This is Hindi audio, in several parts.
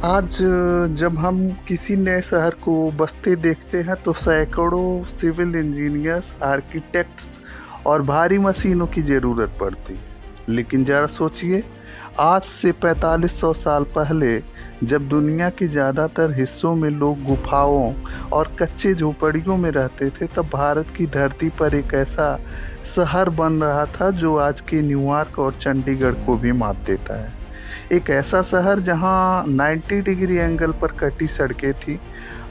आज जब हम किसी नए शहर को बसते देखते हैं तो सैकड़ों सिविल इंजीनियर्स, आर्किटेक्ट्स और भारी मशीनों की ज़रूरत पड़ती है। लेकिन ज़रा सोचिए, आज से 4500 साल पहले जब दुनिया के ज़्यादातर हिस्सों में लोग गुफाओं और कच्चे झोपड़ियों में रहते थे, तब भारत की धरती पर एक ऐसा शहर बन रहा था जो आज के न्यूयॉर्क और चंडीगढ़ को भी मात देता है। एक ऐसा शहर जहां 90 डिग्री एंगल पर कटी सड़कें थी,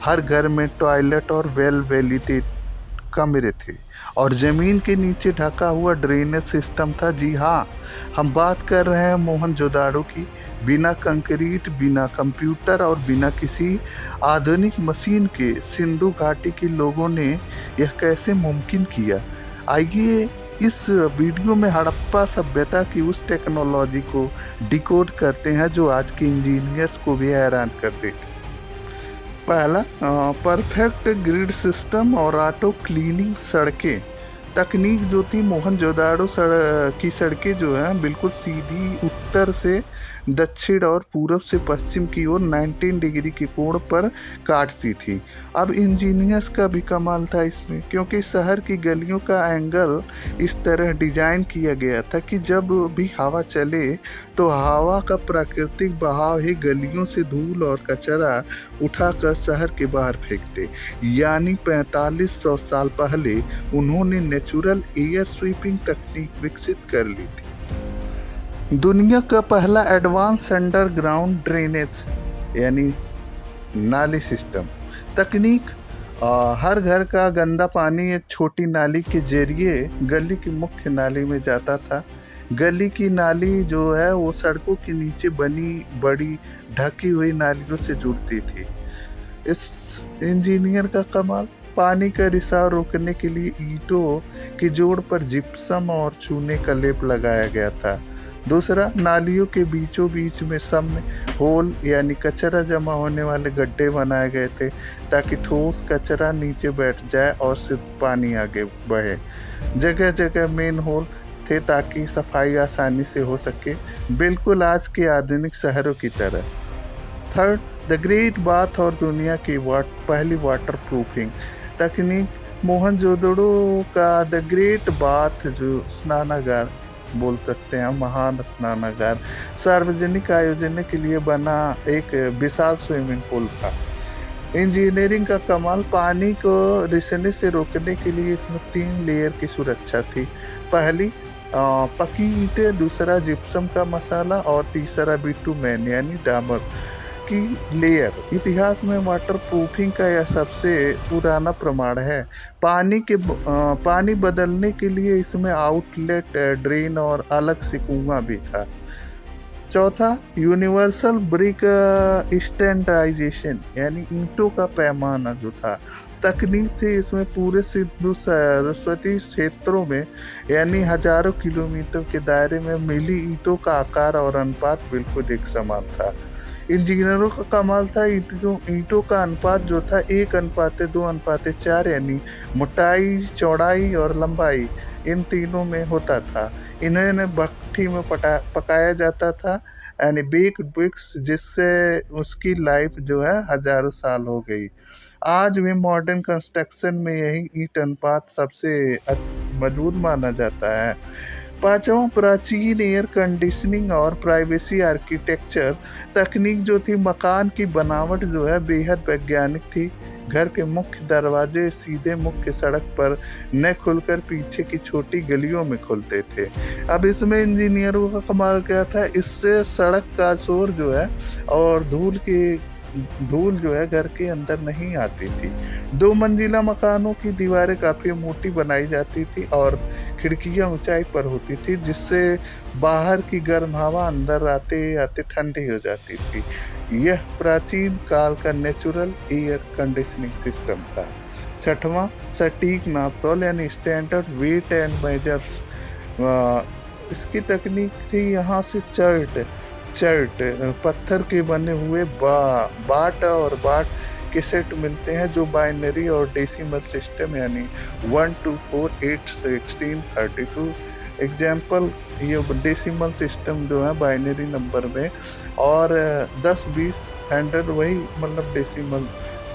हर घर में टॉयलेट और वेल वेंटिलेटेड कमरे थे और ज़मीन के नीचे ढका हुआ ड्रेनेज सिस्टम था। जी हाँ, हम बात कर रहे हैं मोहनजोदाड़ो की। बिना कंक्रीट, बिना कंप्यूटर और बिना किसी आधुनिक मशीन के सिंधु घाटी के लोगों ने यह कैसे मुमकिन किया? आइए इस वीडियो में हड़प्पा सभ्यता की उस टेक्नोलॉजी को डिकोड करते हैं जो आज के इंजीनियर्स को भी हैरान कर देती। पहला, परफेक्ट ग्रिड सिस्टम और ऑटो क्लीनिंग सड़कें। तकनीक जो थी, मोहनजोदाड़ो की सड़कें जो हैं बिल्कुल सीधी उत्तर से दक्षिण और पूरब से पश्चिम की ओर 19 डिग्री के कोण पर काटती थी। अब इंजीनियर्स का भी कमाल था इसमें, क्योंकि शहर की गलियों का एंगल इस तरह डिजाइन किया गया था कि जब भी हवा चले तो हवा का प्राकृतिक बहाव ही गलियों से धूल और कचरा उठाकर शहर के बाहर फेंकते। यानी 4500 साल पहले उन्होंने नेचुरल एयर स्वीपिंग तकनीक विकसित कर ली थी। दुनिया का पहला एडवांस अंडरग्राउंड ड्रेनेज यानी नाली सिस्टम तकनीक। हर घर का गंदा पानी एक छोटी नाली के जरिए गली की मुख्य नाली में जाता था। गली की नाली जो है वो सड़कों के नीचे बनी बड़ी ढकी हुई नालियों से जुड़ती थी। इस इंजीनियर का कमाल, पानी का रिसाव रोकने के लिए ईंटों की जोड़ पर जिप्सम और चूने का लेप लगाया गया था। दूसरा, नालियों के बीचों बीच में सम होल यानी कचरा जमा होने वाले गड्ढे बनाए गए थे ताकि ठोस कचरा नीचे बैठ जाए और सिर्फ पानी आगे बहे। जगह जगह मेन होल थे ताकि सफाई आसानी से हो सके, बिल्कुल आज के आधुनिक शहरों की तरह। थर्ड, द ग्रेट बाथ और दुनिया की पहली वाटर प्रूफिंग तकनीक। मोहनजोदड़ो का द ग्रेट बाथ, जो स्नानागार बोल सकते हैं, महान स्नानागार, सार्वजनिक आयोजन के लिए बना एक विशाल स्विमिंग पूल था। इंजीनियरिंग का कमाल, पानी को रिसने से रोकने के लिए इसमें 3 लेयर की सुरक्षा थी। पहली पकी ईंटें, दूसरा जिप्सम का मसाला और तीसरा बिटुमेन यानी डामर की लेयर। इतिहास में वाटर प्रूफिंग का यह सबसे पुराना प्रमाण है। पानी बदलने के लिए इसमें आउटलेट ड्रेन और अलग से कुआं भी था। चौथा, यूनिवर्सल ब्रिक स्टैंडर्डाइजेशन यानी ईंटों का पैमाना जो था तकनीक थी। इसमें पूरे सिंधु सरस्वती क्षेत्रों में यानी हजारों किलोमीटर के दायरे में मिली ईंटों का आकार और अनुपात बिल्कुल एक समान था। इंजीनियरों का कमाल था, ईंटों का अनुपात जो था 1:2:4 यानी मोटाई, चौड़ाई और लंबाई इन तीनों में होता था। इन्हें भट्ठी में पकाया जाता था यानी बेक्ड ब्रिक्स, जिससे उसकी लाइफ जो है हजारों साल हो गई। आज भी मॉडर्न कंस्ट्रक्शन में यही ईंट अनुपात सबसे मजबूत माना जाता है। पांचवा, प्राचीन एयर कंडीशनिंग और प्राइवेसी आर्किटेक्चर तकनीक जो थी। मकान की बनावट जो है बेहद वैज्ञानिक थी। घर के मुख्य दरवाजे सीधे मुख्य सड़क पर न खुलकर पीछे की छोटी गलियों में खुलते थे। अब इसमें इंजीनियरों का कमाल क्या था, इससे सड़क का शोर जो है और धूल जो है घर के अंदर नहीं आती थी। 2 मंजिला मकानों की दीवारें काफी मोटी बनाई जाती थी और खिड़कियां ऊंचाई पर होती थी, जिससे बाहर की गर्म हवा अंदर आते आते ठंडी हो जाती थी। यह प्राचीन काल का नेचुरल एयर कंडीशनिंग सिस्टम था। छठवां, सटीक नापतोल यानी स्टैंडर्ड वेट एंड मेजर्स। इसकी तकनीक थी। यहाँ से चर्ट पत्थर के बने हुए बाट और बाट के सेट मिलते हैं जो बाइनरी और डेसिमल सिस्टम यानी 1 2 4 8 16 32 एग्जाम्पल ये डेसिमल सिस्टम जो है बाइनरी नंबर में, और 10, 20, 100 वही मतलब डेसिमल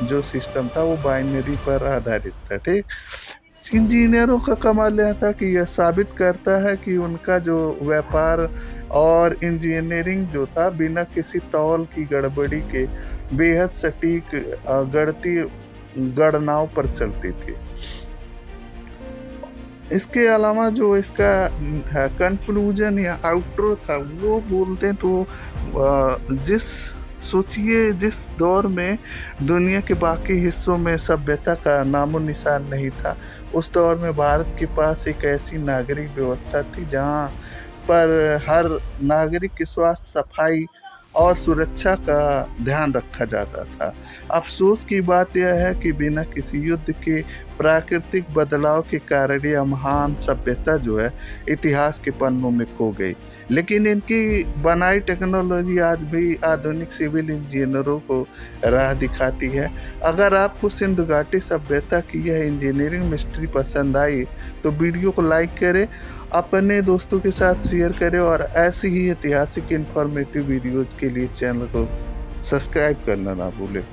जो सिस्टम था वो बाइनरी पर आधारित था। ठीक, इंजीनियरों का कमाल यह था कि यह साबित करता है कि उनका जो व्यापार और इंजीनियरिंग जो था बिना किसी तौल की गड़बड़ी के बेहद सटीक गणितीय गणनाओं पर चलती थी। इसके अलावा जो इसका कंक्लूजन या आउटरो था वो बोलते हैं तो सोचिए जिस दौर में दुनिया के बाकी हिस्सों में सभ्यता का नामो निशान नहीं था, उस दौर में भारत के पास एक ऐसी नागरिक व्यवस्था थी जहां पर हर नागरिक की स्वास्थ्य, सफाई और सुरक्षा का ध्यान रखा जाता था। अफसोस की बात यह है कि बिना किसी युद्ध के प्राकृतिक बदलाव के कारण यह महान सभ्यता जो है इतिहास के पन्नों में खो गई। लेकिन इनकी बनाई टेक्नोलॉजी आज भी आधुनिक सिविल इंजीनियरों को राह दिखाती है। अगर आपको सिंधु घाटी सभ्यता की यह इंजीनियरिंग मिस्ट्री पसंद आई तो वीडियो को लाइक करें, अपने दोस्तों के साथ शेयर करें और ऐसी ही ऐतिहासिक इंफॉर्मेटिव वीडियोज़ के लिए चैनल को सब्सक्राइब करना ना भूलें।